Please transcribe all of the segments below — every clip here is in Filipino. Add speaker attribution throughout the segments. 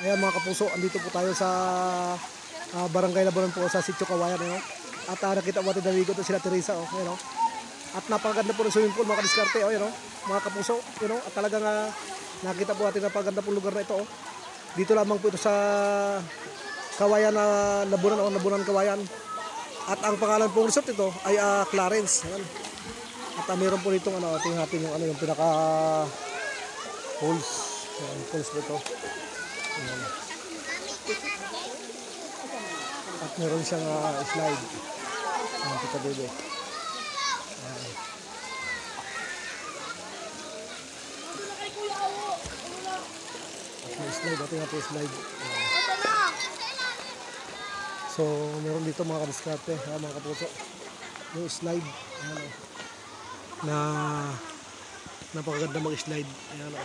Speaker 1: Ayan mga kapuso, andito po tayo sa Barangay Labunan po sa Sitio Kawayan. At nakita mo natin naligo to sila Teresa. At napakaganda po ng swimming pool mga kadiskarte. Mga kapuso. At talagang nakita po natin napakaganda po lugar na ito. Dito lamang po ito sa Kawayan na Labunan Labunan Kawayan. At ang pangalan po resort ito ay Clarence. Ayan. At mayroon po ditong tingnan natin yung pinaka pools. Pools po ito. Ayan. At meron siyang slide. Ayan, Tita Bebe. Ayan. At may slide. Ating nga po slide. Ayan. So, meron dito mga kadiskarte, mga kapuso. Yung slide. Ayan, na napakaganda mag-slide. Ayan.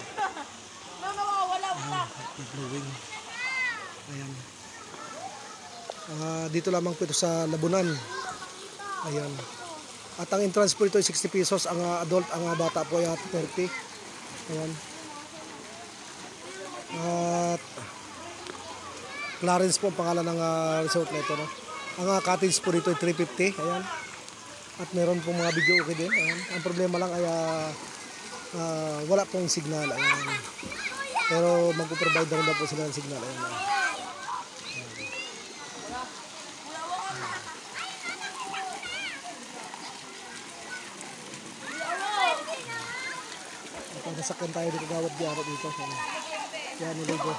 Speaker 1: Nag-blowing. Ayan. Dito lamang po ito sa Labunan. Ayan. At ang entrance po ito ay 60 pesos. Ang adult, ang bata po ay 30. Ayan. At Clarence po ang pangalan ng resort na ito. Ang cottage po dito ay 350. Ayan. At meron pong mga video okay din. Ayan. Ang problema lang ay wala pong signal. Ayan. Pero mag-provide na rin po sila ng signal. Ayan. Nasakyan tayo dito gawad biyaro dito. Yan niligo.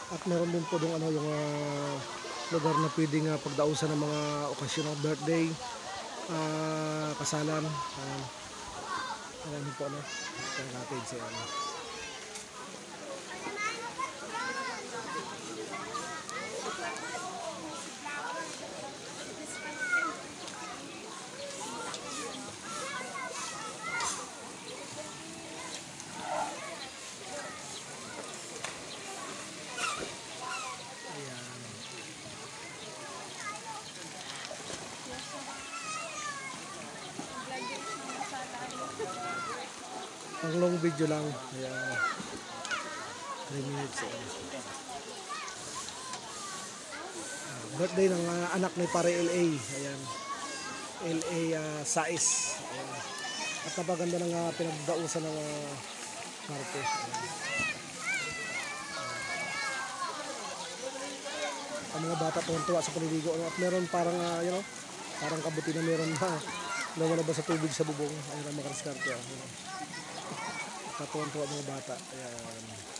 Speaker 1: At meron din po yung yung lugar na pwedeng pagdausan ng mga okasyon ng birthday, kasalan. Marami po ang cottage siya. Ang long video lang. Ayan. 3 minutes. Birthday ng anak ni Pare LA. Ayan. LA Sais. Ayan. At napaganda ng pinagdausan ng Marte. Ang mga bata tuwan-tuwa sa paliligo. At meron parang, parang kabuti na meron na lumalabas sa tubig sa bubong. Ayun ang makariskarte. Katuwan-tuwa mga bata. Ayan.